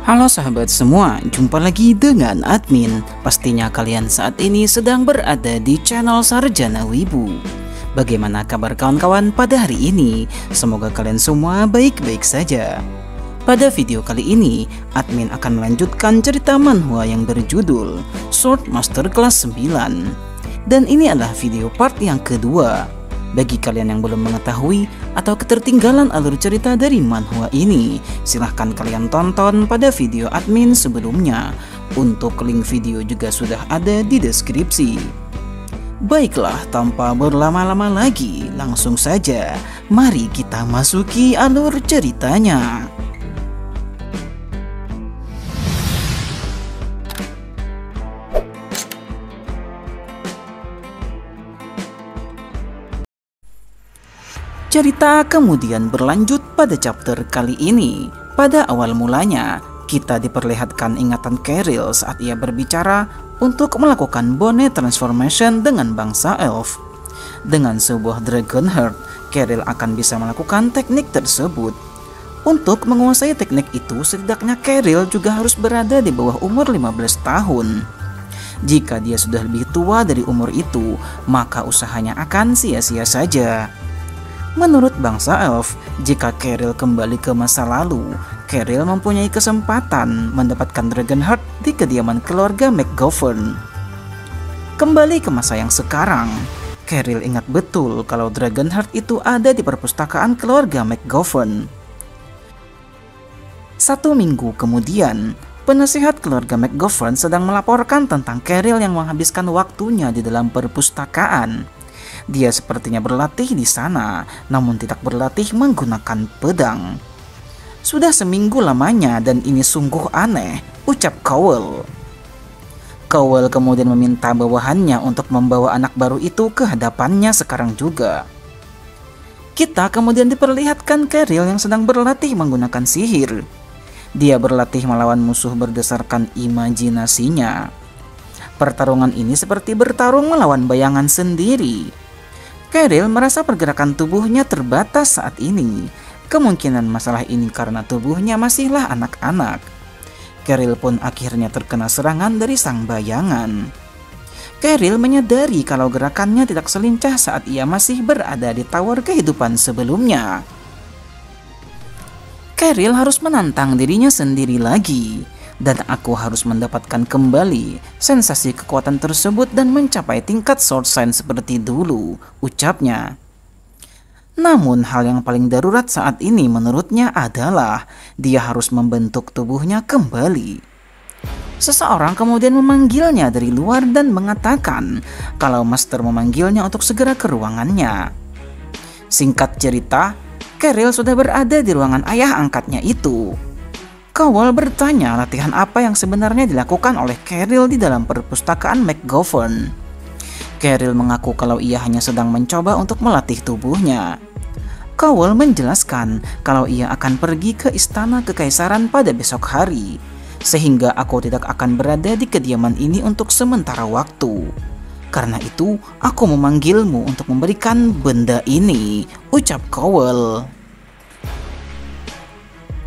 Halo sahabat semua, jumpa lagi dengan admin. Pastinya kalian saat ini sedang berada di channel Sarjana Wibu. Bagaimana kabar kawan-kawan pada hari ini? Semoga kalian semua baik-baik saja. Pada video kali ini, admin akan melanjutkan cerita manhwa yang berjudul Sword Master Kelas 9. Dan ini adalah video part yang kedua. Bagi kalian yang belum mengetahui atau ketertinggalan alur cerita dari manhwa ini, silahkan kalian tonton pada video admin sebelumnya. Untuk link video juga sudah ada di deskripsi. Baiklah, tanpa berlama-lama lagi, langsung saja mari kita masuki alur ceritanya. Cerita kemudian berlanjut pada chapter kali ini. Pada awal mulanya, kita diperlihatkan ingatan Cheryl saat ia berbicara untuk melakukan bone transformation dengan bangsa elf. Dengan sebuah dragon heart, Cheryl akan bisa melakukan teknik tersebut. Untuk menguasai teknik itu, setidaknya Cheryl juga harus berada di bawah umur 15 tahun. Jika dia sudah lebih tua dari umur itu, maka usahanya akan sia-sia saja. Menurut bangsa elf, jika Cheryl kembali ke masa lalu, Cheryl mempunyai kesempatan mendapatkan Dragon Heart di kediaman keluarga McGovern. Kembali ke masa yang sekarang, Cheryl ingat betul kalau Dragon Heart itu ada di perpustakaan keluarga McGovern. 1 minggu kemudian, penasihat keluarga McGovern sedang melaporkan tentang Cheryl yang menghabiskan waktunya di dalam perpustakaan. Dia sepertinya berlatih di sana, namun tidak berlatih menggunakan pedang. Sudah seminggu lamanya dan ini sungguh aneh, ucap Cowell. Cowell kemudian meminta bawahannya untuk membawa anak baru itu ke hadapannya sekarang juga. Kita kemudian diperlihatkan Cheryl yang sedang berlatih menggunakan sihir. Dia berlatih melawan musuh berdasarkan imajinasinya. Pertarungan ini seperti bertarung melawan bayangan sendiri. Cheryl merasa pergerakan tubuhnya terbatas saat ini. Kemungkinan masalah ini karena tubuhnya masihlah anak-anak. Cheryl pun akhirnya terkena serangan dari sang bayangan. Cheryl menyadari kalau gerakannya tidak selincah saat ia masih berada di tower kehidupan sebelumnya. Cheryl harus menantang dirinya sendiri lagi. Dan aku harus mendapatkan kembali sensasi kekuatan tersebut dan mencapai tingkat sword sign seperti dulu, ucapnya. Namun hal yang paling darurat saat ini menurutnya adalah dia harus membentuk tubuhnya kembali. Seseorang kemudian memanggilnya dari luar dan mengatakan kalau Master memanggilnya untuk segera ke ruangannya. Singkat cerita, Cheryl sudah berada di ruangan ayah angkatnya itu. Cowell bertanya latihan apa yang sebenarnya dilakukan oleh Cheryl di dalam perpustakaan McGovern. Cheryl mengaku kalau ia hanya sedang mencoba untuk melatih tubuhnya. Cowell menjelaskan kalau ia akan pergi ke istana kekaisaran pada besok hari, sehingga aku tidak akan berada di kediaman ini untuk sementara waktu. Karena itu, aku memanggilmu untuk memberikan benda ini, ucap Cowell.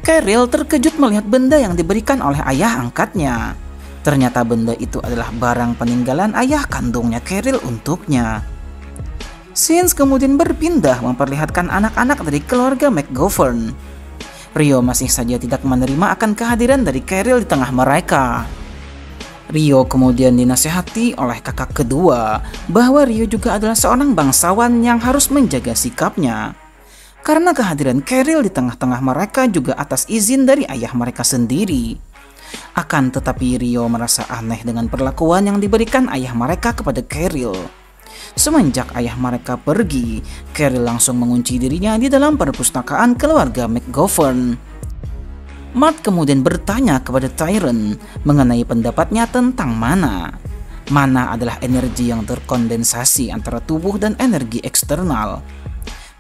Cheryl terkejut melihat benda yang diberikan oleh ayah angkatnya. Ternyata benda itu adalah barang peninggalan ayah kandungnya Cheryl untuknya. Scenes kemudian berpindah memperlihatkan anak-anak dari keluarga McGovern. Rio masih saja tidak menerima akan kehadiran dari Cheryl di tengah mereka. Rio kemudian dinasihati oleh kakak kedua bahwa Rio juga adalah seorang bangsawan yang harus menjaga sikapnya. Karena kehadiran Cheryl di tengah-tengah mereka juga atas izin dari ayah mereka sendiri. Akan tetapi Rio merasa aneh dengan perlakuan yang diberikan ayah mereka kepada Cheryl. Semenjak ayah mereka pergi, Cheryl langsung mengunci dirinya di dalam perpustakaan keluarga McGovern. Mart kemudian bertanya kepada Tyron mengenai pendapatnya tentang mana. Mana adalah energi yang terkondensasi antara tubuh dan energi eksternal.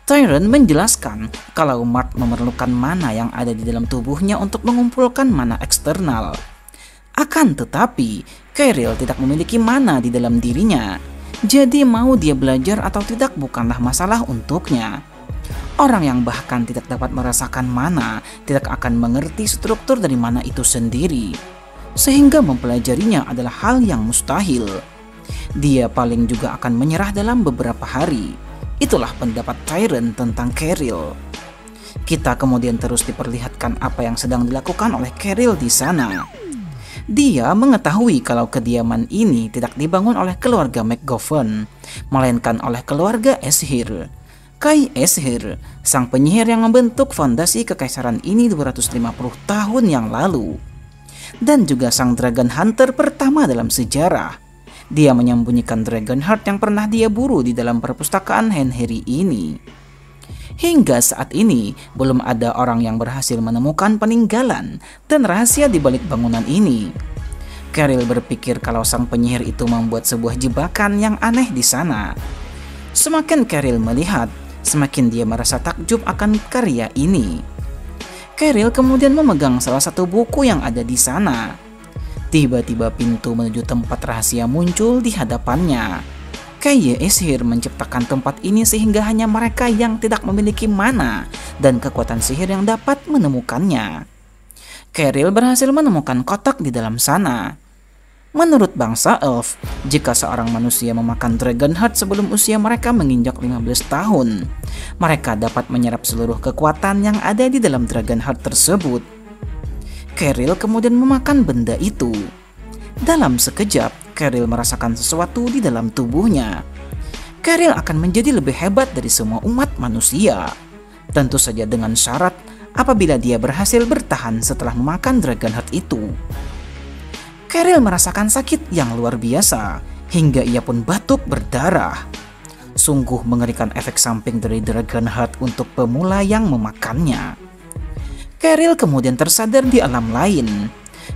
Tyron menjelaskan kalau Mart memerlukan mana yang ada di dalam tubuhnya untuk mengumpulkan mana eksternal. Akan tetapi, Cheryl tidak memiliki mana di dalam dirinya. Jadi mau dia belajar atau tidak bukanlah masalah untuknya. Orang yang bahkan tidak dapat merasakan mana tidak akan mengerti struktur dari mana itu sendiri, sehingga mempelajarinya adalah hal yang mustahil. Dia paling juga akan menyerah dalam beberapa hari. Itulah pendapat Tyron tentang Cheryl. Kita kemudian terus diperlihatkan apa yang sedang dilakukan oleh Cheryl di sana. Dia mengetahui kalau kediaman ini tidak dibangun oleh keluarga McGovern, melainkan oleh keluarga Ashir. Kai Ashir, sang penyihir yang membentuk fondasi kekaisaran ini 250 tahun yang lalu. Dan juga sang Dragon Hunter pertama dalam sejarah. Dia menyembunyikan Dragon Heart yang pernah dia buru di dalam perpustakaan Henry ini. Hingga saat ini, belum ada orang yang berhasil menemukan peninggalan dan rahasia di balik bangunan ini. Cheryl berpikir kalau sang penyihir itu membuat sebuah jebakan yang aneh di sana. Semakin Cheryl melihat, semakin dia merasa takjub akan karya ini. Cheryl kemudian memegang salah satu buku yang ada di sana. Tiba-tiba pintu menuju tempat rahasia muncul di hadapannya. Kai Ashir menciptakan tempat ini sehingga hanya mereka yang tidak memiliki mana dan kekuatan sihir yang dapat menemukannya. Cheryl berhasil menemukan kotak di dalam sana. Menurut bangsa elf, jika seorang manusia memakan Dragon Heart sebelum usia mereka menginjak 15 tahun, mereka dapat menyerap seluruh kekuatan yang ada di dalam Dragon Heart tersebut. Cheryl kemudian memakan benda itu. Dalam sekejap, Cheryl merasakan sesuatu di dalam tubuhnya. Cheryl akan menjadi lebih hebat dari semua umat manusia. Tentu saja dengan syarat apabila dia berhasil bertahan setelah memakan Dragon Heart itu. Cheryl merasakan sakit yang luar biasa, hingga ia pun batuk berdarah. Sungguh mengerikan efek samping dari Dragon Heart untuk pemula yang memakannya. Cheryl kemudian tersadar di alam lain.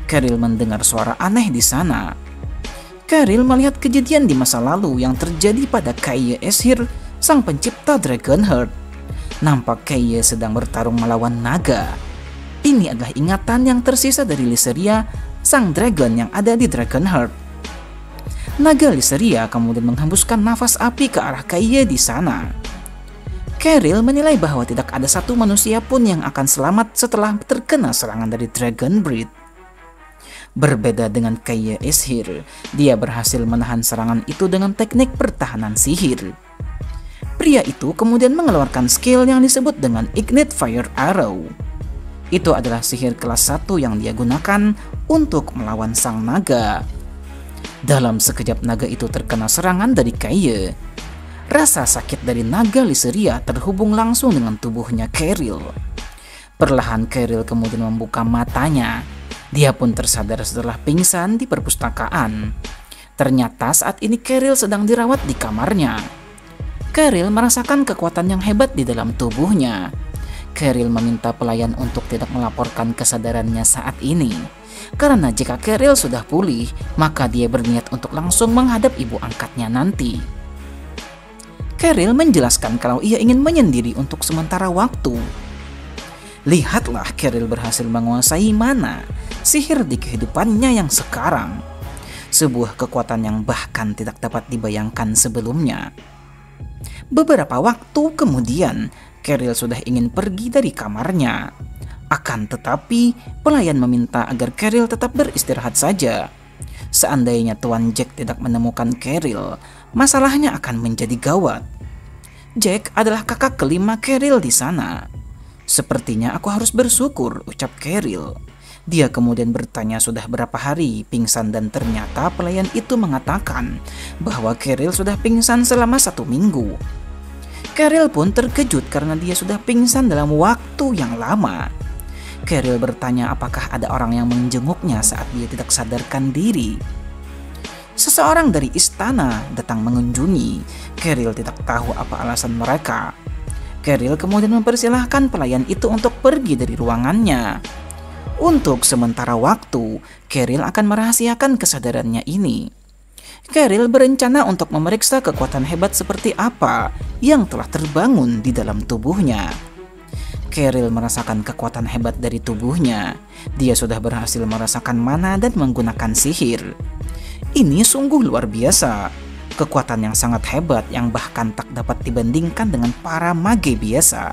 Cheryl mendengar suara aneh di sana. Cheryl melihat kejadian di masa lalu yang terjadi pada Kai Ashir, sang pencipta Dragon Heart. Nampak Kai sedang bertarung melawan naga. Ini adalah ingatan yang tersisa dari Lyseria, sang dragon yang ada di Dragon Heart. Naga Lyseria kemudian menghembuskan nafas api ke arah Kai di sana. Cheryl menilai bahwa tidak ada satu manusia pun yang akan selamat setelah terkena serangan dari Dragon Breed. Berbeda dengan Kai Ashir, dia berhasil menahan serangan itu dengan teknik pertahanan sihir. Pria itu kemudian mengeluarkan skill yang disebut dengan Ignite Fire Arrow. Itu adalah sihir kelas 1 yang dia gunakan untuk melawan sang naga. Dalam sekejap naga itu terkena serangan dari Kai. Rasa sakit dari naga Lyseria terhubung langsung dengan tubuhnya Cheryl. Perlahan Cheryl kemudian membuka matanya. Dia pun tersadar setelah pingsan di perpustakaan. Ternyata saat ini Cheryl sedang dirawat di kamarnya. Cheryl merasakan kekuatan yang hebat di dalam tubuhnya. Cheryl meminta pelayan untuk tidak melaporkan kesadarannya saat ini. Karena jika Cheryl sudah pulih, maka dia berniat untuk langsung menghadap ibu angkatnya nanti. Cheryl menjelaskan kalau ia ingin menyendiri untuk sementara waktu. Lihatlah, Cheryl berhasil menguasai mana, sihir di kehidupannya yang sekarang. Sebuah kekuatan yang bahkan tidak dapat dibayangkan sebelumnya. Beberapa waktu kemudian, Cheryl sudah ingin pergi dari kamarnya. Akan tetapi, pelayan meminta agar Cheryl tetap beristirahat saja. Seandainya Tuan Jack tidak menemukan Cheryl, masalahnya akan menjadi gawat. Jack adalah kakak kelima Cheryl di sana. Sepertinya aku harus bersyukur, ucap Cheryl. Dia kemudian bertanya sudah berapa hari pingsan dan ternyata pelayan itu mengatakan bahwa Cheryl sudah pingsan selama 1 minggu. Cheryl pun terkejut karena dia sudah pingsan dalam waktu yang lama. Cheryl bertanya apakah ada orang yang menjenguknya saat dia tidak sadarkan diri. Seseorang dari istana datang mengunjungi. Cheryl tidak tahu apa alasan mereka. Cheryl kemudian mempersilahkan pelayan itu untuk pergi dari ruangannya. Untuk sementara waktu, Cheryl akan merahasiakan kesadarannya ini. Cheryl berencana untuk memeriksa kekuatan hebat seperti apa yang telah terbangun di dalam tubuhnya. Cheryl merasakan kekuatan hebat dari tubuhnya. Dia sudah berhasil merasakan mana dan menggunakan sihir. Ini sungguh luar biasa. Kekuatan yang sangat hebat yang bahkan tak dapat dibandingkan dengan para mage biasa.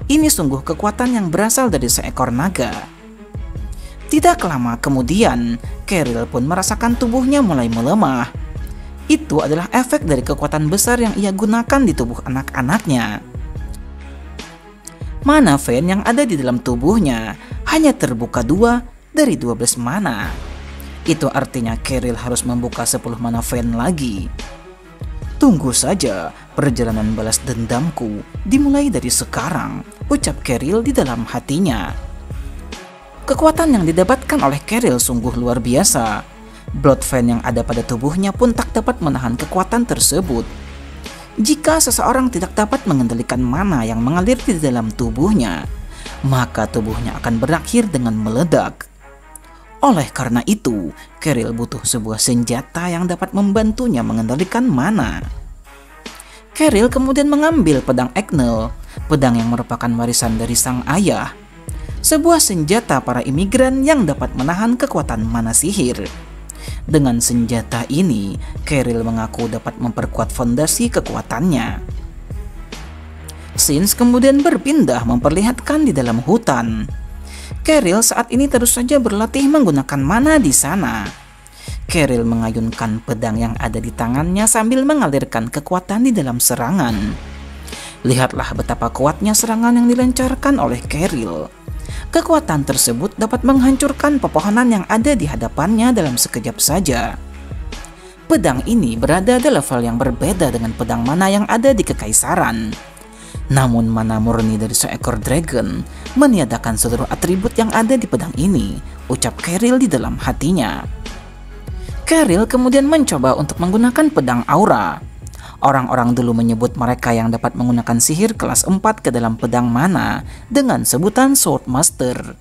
Ini sungguh kekuatan yang berasal dari seekor naga. Tidak lama kemudian, Cheryl pun merasakan tubuhnya mulai melemah. Itu adalah efek dari kekuatan besar yang ia gunakan di tubuh anak-anaknya. Mana vein yang ada di dalam tubuhnya hanya terbuka 2 dari 12 mana. Itu artinya Cheryl harus membuka 10 mana vein lagi. Tunggu saja, perjalanan balas dendamku dimulai dari sekarang, ucap Cheryl di dalam hatinya. Kekuatan yang didapatkan oleh Cheryl sungguh luar biasa. Blood vein yang ada pada tubuhnya pun tak dapat menahan kekuatan tersebut. Jika seseorang tidak dapat mengendalikan mana yang mengalir di dalam tubuhnya, maka tubuhnya akan berakhir dengan meledak. Oleh karena itu, Cheryl butuh sebuah senjata yang dapat membantunya mengendalikan mana. Cheryl kemudian mengambil pedang Egnel, pedang yang merupakan warisan dari sang ayah. Sebuah senjata para imigran yang dapat menahan kekuatan mana sihir. Dengan senjata ini, Cheryl mengaku dapat memperkuat fondasi kekuatannya. Scenes kemudian berpindah memperlihatkan di dalam hutan. Cheryl saat ini terus saja berlatih menggunakan mana di sana. Cheryl mengayunkan pedang yang ada di tangannya sambil mengalirkan kekuatan di dalam serangan. Lihatlah betapa kuatnya serangan yang dilancarkan oleh Cheryl. Kekuatan tersebut dapat menghancurkan pepohonan yang ada di hadapannya dalam sekejap saja. Pedang ini berada di level yang berbeda dengan pedang mana yang ada di Kekaisaran. Namun mana murni dari seekor dragon meniadakan seluruh atribut yang ada di pedang ini, ucap Cheryl di dalam hatinya. Cheryl kemudian mencoba untuk menggunakan pedang aura. Orang-orang dulu menyebut mereka yang dapat menggunakan sihir kelas 4 ke dalam pedang mana dengan sebutan Swordmaster.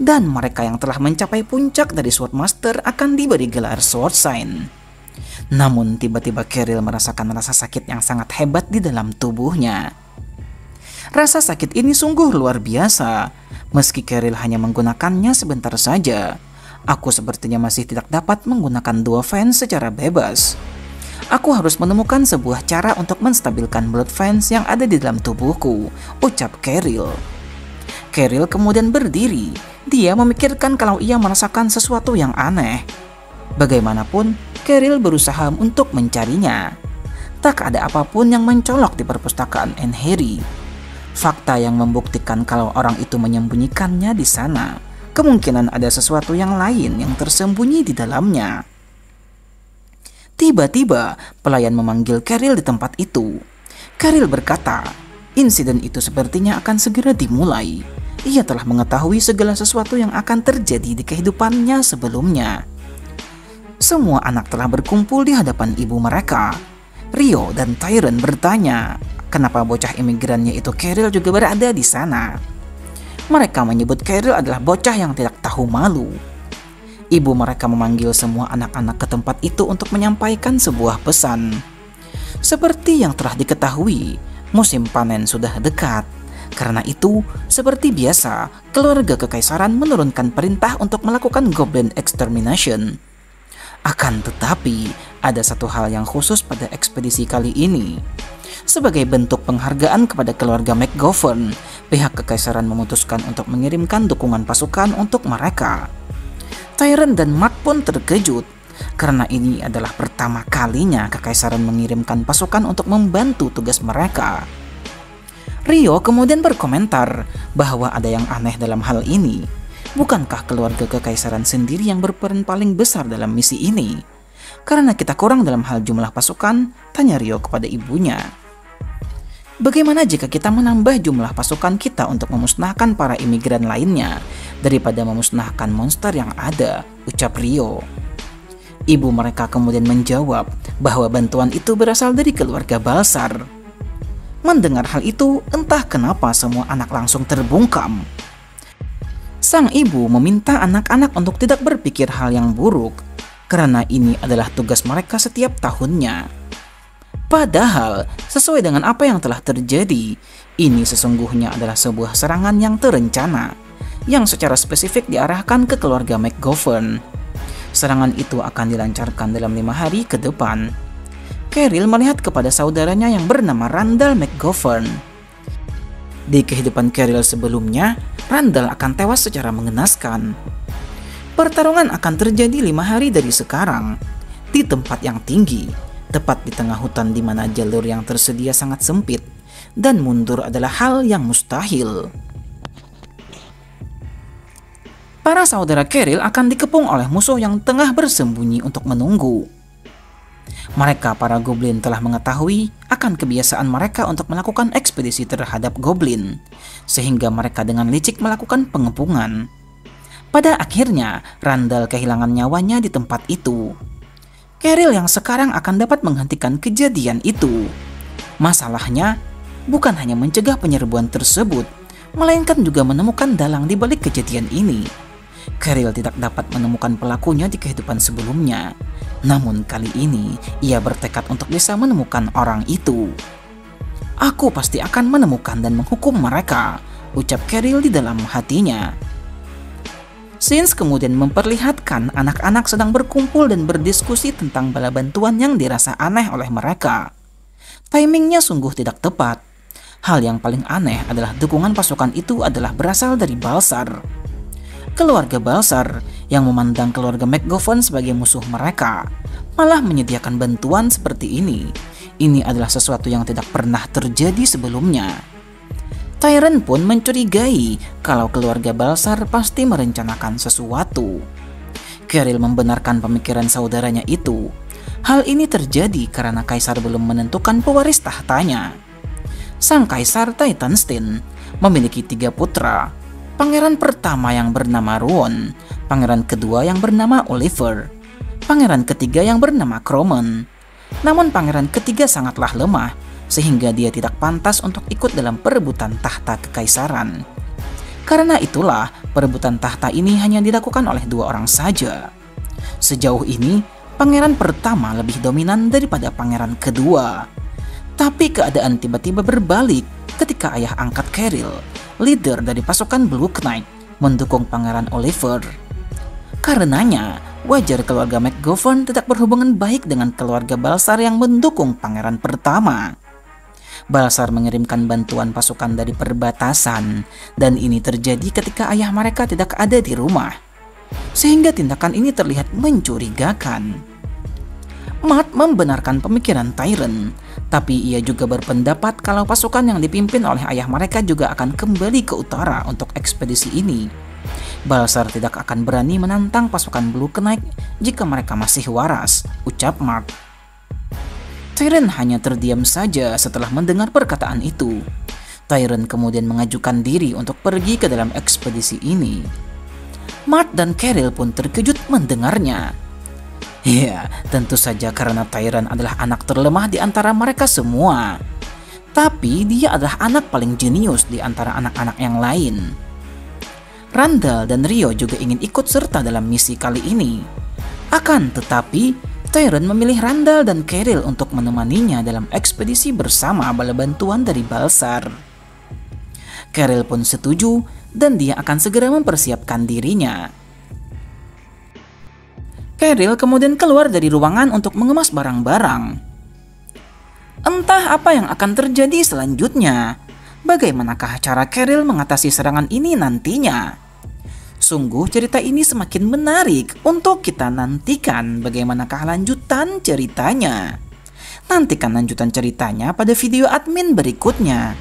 Dan mereka yang telah mencapai puncak dari Swordmaster akan diberi gelar Sword Sign. Namun tiba-tiba Cheryl merasakan rasa sakit yang sangat hebat di dalam tubuhnya. Rasa sakit ini sungguh luar biasa. Meski Cheryl hanya menggunakannya sebentar saja, aku sepertinya masih tidak dapat menggunakan dua vein secara bebas. Aku harus menemukan sebuah cara untuk menstabilkan blood veins yang ada di dalam tubuhku, ucap Cheryl. Cheryl kemudian berdiri. Dia memikirkan kalau ia merasakan sesuatu yang aneh. Bagaimanapun, Cheryl berusaha untuk mencarinya. Tak ada apapun yang mencolok di perpustakaan Anne Harry. Fakta yang membuktikan kalau orang itu menyembunyikannya di sana. Kemungkinan ada sesuatu yang lain yang tersembunyi di dalamnya. Tiba-tiba, pelayan memanggil Cheryl di tempat itu. Cheryl berkata, insiden itu sepertinya akan segera dimulai. Ia telah mengetahui segala sesuatu yang akan terjadi di kehidupannya sebelumnya. Semua anak telah berkumpul di hadapan ibu mereka. Rio dan Tyron bertanya, kenapa bocah imigrannya itu Cheryl juga berada di sana. Mereka menyebut Cheryl adalah bocah yang tidak tahu malu. Ibu mereka memanggil semua anak-anak ke tempat itu untuk menyampaikan sebuah pesan. Seperti yang telah diketahui, musim panen sudah dekat. Karena itu, seperti biasa, keluarga kekaisaran menurunkan perintah untuk melakukan Goblin Extermination. Akan tetapi, ada satu hal yang khusus pada ekspedisi kali ini. Sebagai bentuk penghargaan kepada keluarga McGovern, pihak kekaisaran memutuskan untuk mengirimkan dukungan pasukan untuk mereka. Tyron dan Matt pun terkejut, karena ini adalah pertama kalinya kekaisaran mengirimkan pasukan untuk membantu tugas mereka. Rio kemudian berkomentar bahwa ada yang aneh dalam hal ini. Bukankah keluarga kekaisaran sendiri yang berperan paling besar dalam misi ini? Karena kita kurang dalam hal jumlah pasukan, tanya Rio kepada ibunya. Bagaimana jika kita menambah jumlah pasukan kita untuk memusnahkan para imigran lainnya daripada memusnahkan monster yang ada, ucap Rio. Ibu mereka kemudian menjawab bahwa bantuan itu berasal dari keluarga Balsar. Mendengar hal itu, entah kenapa semua anak langsung terbungkam. Sang ibu meminta anak-anak untuk tidak berpikir hal yang buruk, karena ini adalah tugas mereka setiap tahunnya. Padahal, sesuai dengan apa yang telah terjadi, ini sesungguhnya adalah sebuah serangan yang terencana, yang secara spesifik diarahkan ke keluarga McGovern. Serangan itu akan dilancarkan dalam 5 hari ke depan. Cheryl melihat kepada saudaranya yang bernama Randall McGovern. Di kehidupan Cheryl sebelumnya, Randall akan tewas secara mengenaskan. Pertarungan akan terjadi 5 hari dari sekarang, di tempat yang tinggi, tepat di tengah hutan di mana jalur yang tersedia sangat sempit, dan mundur adalah hal yang mustahil. Para saudara Cheryl akan dikepung oleh musuh yang tengah bersembunyi untuk menunggu. Mereka, para goblin, telah mengetahui akan kebiasaan mereka untuk melakukan ekspedisi terhadap goblin, sehingga mereka dengan licik melakukan pengepungan. Pada akhirnya, Randall kehilangan nyawanya di tempat itu. Cheryl yang sekarang akan dapat menghentikan kejadian itu. Masalahnya, bukan hanya mencegah penyerbuan tersebut, melainkan juga menemukan dalang di balik kejadian ini. Cheryl tidak dapat menemukan pelakunya di kehidupan sebelumnya. Namun kali ini, ia bertekad untuk bisa menemukan orang itu. "Aku pasti akan menemukan dan menghukum mereka," ucap Cheryl di dalam hatinya. Scenes kemudian memperlihatkan anak-anak sedang berkumpul dan berdiskusi tentang bala bantuan yang dirasa aneh oleh mereka. Timingnya sungguh tidak tepat. Hal yang paling aneh adalah dukungan pasukan itu adalah berasal dari Balsar. Keluarga Balsar yang memandang keluarga McGovern sebagai musuh mereka malah menyediakan bantuan seperti ini. Ini adalah sesuatu yang tidak pernah terjadi sebelumnya. Tyrant pun mencurigai kalau keluarga Balsar pasti merencanakan sesuatu. Cheryl membenarkan pemikiran saudaranya itu. Hal ini terjadi karena Kaisar belum menentukan pewaris tahtanya. Sang Kaisar Titanstein memiliki 3 putra. Pangeran pertama yang bernama Ruon, pangeran kedua yang bernama Oliver, pangeran ketiga yang bernama Cromen. Namun pangeran ketiga sangatlah lemah, sehingga dia tidak pantas untuk ikut dalam perebutan tahta kekaisaran. Karena itulah, perebutan tahta ini hanya dilakukan oleh 2 orang saja. Sejauh ini, pangeran pertama lebih dominan daripada pangeran kedua. Tapi keadaan tiba-tiba berbalik ketika ayah angkat Cheryl, leader dari pasukan Blue Knight, mendukung pangeran Oliver. Karenanya, wajar keluarga McGovern tidak berhubungan baik dengan keluarga Balsar yang mendukung pangeran pertama. Balsar mengirimkan bantuan pasukan dari perbatasan, dan ini terjadi ketika ayah mereka tidak ada di rumah. Sehingga tindakan ini terlihat mencurigakan. Matt membenarkan pemikiran Tyrant, tapi ia juga berpendapat kalau pasukan yang dipimpin oleh ayah mereka juga akan kembali ke utara untuk ekspedisi ini. Balsar tidak akan berani menantang pasukan Blue Knight jika mereka masih waras, ucap Matt. Tyrant hanya terdiam saja setelah mendengar perkataan itu. Tyrant kemudian mengajukan diri untuk pergi ke dalam ekspedisi ini. Matt dan Cheryl pun terkejut mendengarnya. Ya, tentu saja karena Tyrant adalah anak terlemah di antara mereka semua. Tapi dia adalah anak paling jenius di antara anak-anak yang lain. Randall dan Rio juga ingin ikut serta dalam misi kali ini. Akan tetapi, Tyrant memilih Randall dan Cheryl untuk menemaninya dalam ekspedisi bersama bala bantuan dari Balsar. Cheryl pun setuju dan dia akan segera mempersiapkan dirinya. Cheryl kemudian keluar dari ruangan untuk mengemas barang-barang. Entah apa yang akan terjadi selanjutnya. Bagaimanakah cara Cheryl mengatasi serangan ini nantinya? Sungguh cerita ini semakin menarik untuk kita nantikan bagaimanakah lanjutan ceritanya. Nantikan lanjutan ceritanya pada video admin berikutnya.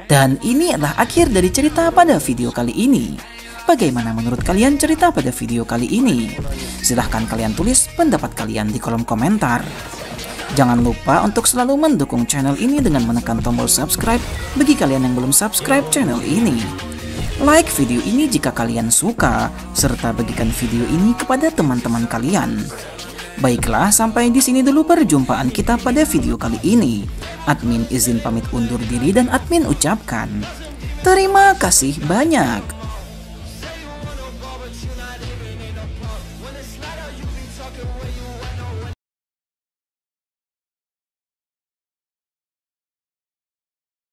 Dan ini adalah akhir dari cerita pada video kali ini. Bagaimana menurut kalian cerita pada video kali ini? Silahkan kalian tulis pendapat kalian di kolom komentar. Jangan lupa untuk selalu mendukung channel ini dengan menekan tombol subscribe bagi kalian yang belum subscribe channel ini. Like video ini jika kalian suka, serta bagikan video ini kepada teman-teman kalian. Baiklah, sampai di sini dulu perjumpaan kita pada video kali ini. Admin izin pamit undur diri dan admin ucapkan terima kasih banyak. When it's light out, you be talking way